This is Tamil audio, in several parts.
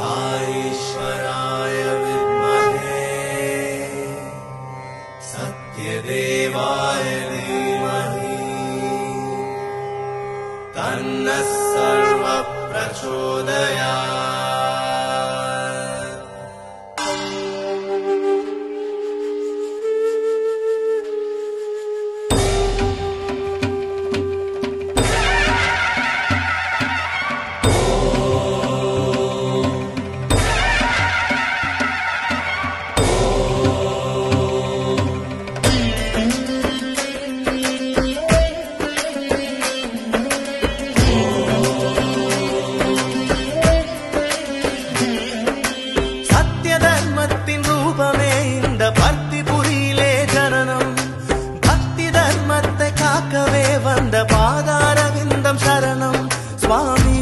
साईश्वराय विद्महे सत्यदेवाय धीमहि तन्नः सर्वः प्रचोदयात्। பாதாரவிந்தம் சரணம் சுவாமி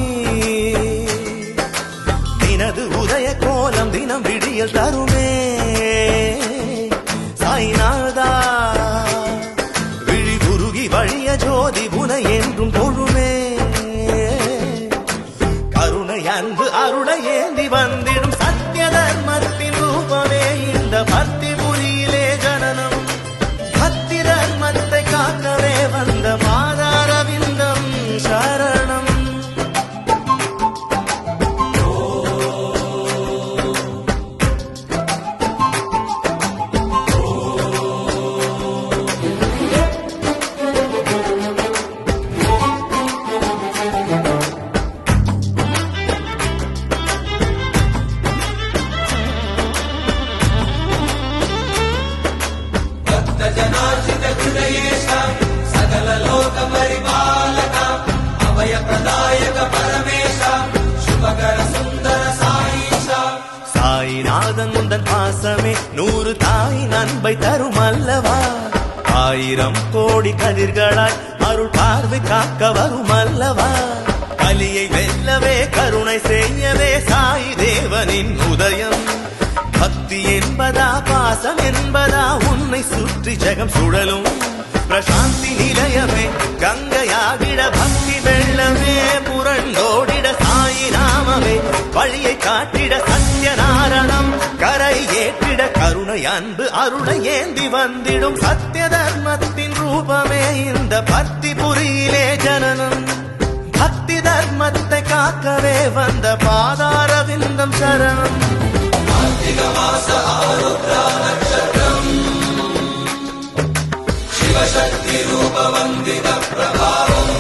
தினது உதய கோலம் தினம் விடியல் தருமே சாய்நாதா விழி குருகி வழிய ஜோதி புனை என்றும் தொழுமே கருணை அன்பு அருளை ஏந்தி வந்திடும் சத்திய தர்மத்தின் ரூபமே இந்த பக்தி புரியிலே ஜனனம் பக்தி தர்மத்தை காக்கவே வந்த பாதாரவிந்தம் சரணம். சாய்நாதன் முந்தன் பாசமே 100 தாயின் அன்பை தரும் அல்லவா 1000 கோடி கதிர்களாய் அருள் பார்வை காக்க வரும் அல்லவா கலியை வெல்லவே கருணை செய்யவே சாய் தேவனின் உதயம் பக்தி என்பதா பாசம் என்பதா உன்னை சுற்றி ஜெகம் சுழலும் பிரசாந்தி நிலையமே கங்கையாகிட பக்தி வெள்ளமே புரண்டோடிட சாயி நாமமே வழியை காட்டிட சத்யநாரணம் கரை ஏற்றிட கருணை அன்பு அருளை ஏந்தி வந்திடும் சத்திய தர்மத்தின் ரூபமே இந்த பக்தி புரியிலே ஜனனம் பக்தி தர்மத்தை காக்கவே வந்த பாதாரவிந்தம் சரணம். शिवशक्ति रूप वंदित प्रभावम्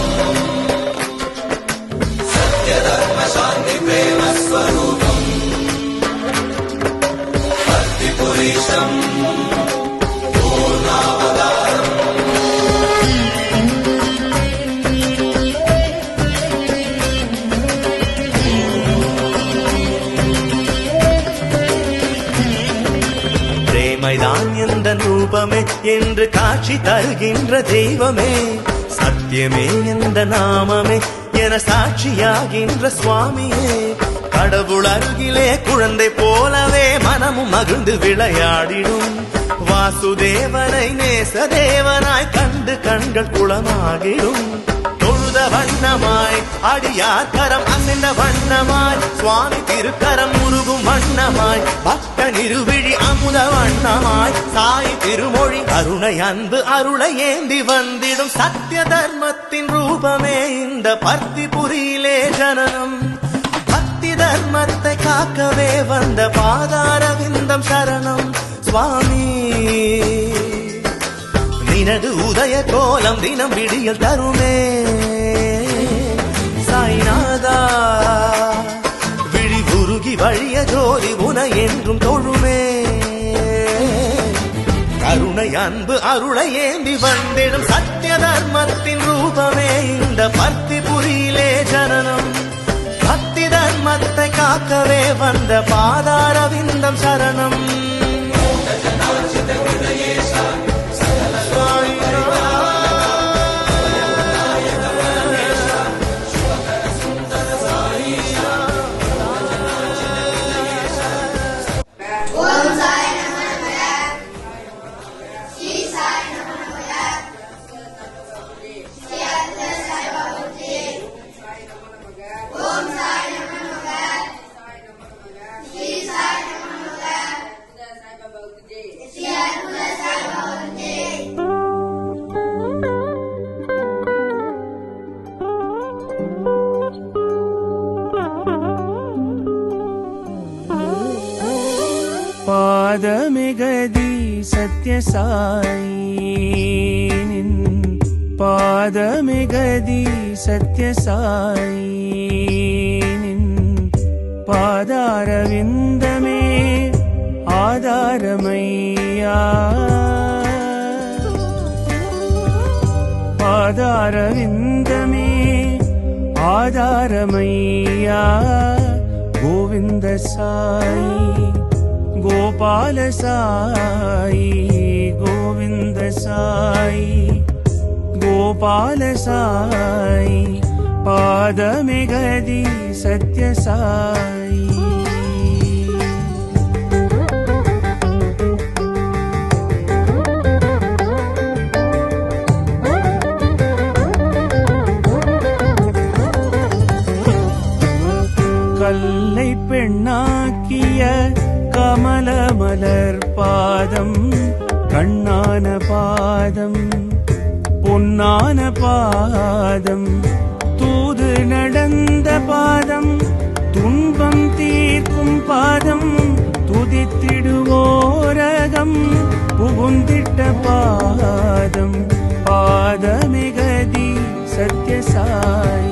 सत्य धर्म शांति प्रेम स्वरूपम् भक्तिपुरीशम् पूर्णावतारम्. பிரேமைதான் எந்த ரூபமே என்று காட்சி தருகின்ற தெய்வமே சத்தியமே எந்த நாமமே என சாட்சியாகின்ற சுவாமியே கடவுள் அருகிலே குழந்தை போலவே மனமும் மகிழ்ந்து விளையாடிடும் வாசுதேவனை நேசதேவனாய் கண்டு கண்கள் குளமாகிடும் தொழுத வண்ணமாய் அடியார் கரம் அசைந்த வண்ணமாய் சுவாமி திருக்கரம் முருகும் வண்ணமாய் பக்த நிருவிழி அமுத வண்ணமாய் சாய் திருமொழி கருணை அன்பு அருளை ஏந்தி வந்திடும் சத்திய தர்மத்தின் ரூபமே இந்த பக்தி புரியிலே ஜனனம் பக்தி தர்மத்தை காக்கவே வந்த பாதாரவிந்தம் சரணம் சுவாமி நினது உதய கோலம் தினம் விடியல் தருமே சாய்நாதா விழி குருகி வழிய ஜோதி புனை என்றும் தொழுமே கருணை அன்பு அருளை ஏந்தி வந்திடும் சத்திய தர்மத்தின் ரூபமே இந்த பக்தி புரியிலே ஜனனம் பக்தி தர்மத்தை காக்கவே வந்த பாதாரவிந்தம் சரணம். பாதமிகதி சத்யசாயி நின் பாதமிகதி சத்யசாயி நின் பாதாரவிந்தமே ஆதாரமையா பாதாரவிந்தமே ஆதாரமையா கோவிந்த சாயி கோபால சாயி கோவிந்த சாயி கோபால சாயி பாதமிகதி சத்யசாயி கல்லை பெண்ணாக்கிய கமல மலர் பாதம் கண்ணான பாதம் பொன்னான பாதம் தூது நடந்த பாதம் துன்பம் தீர்க்கும் பாதம் துதித்திடுவோரகம் புகுந்திட்ட பாதம் பாதமிகதி சத்யசாயி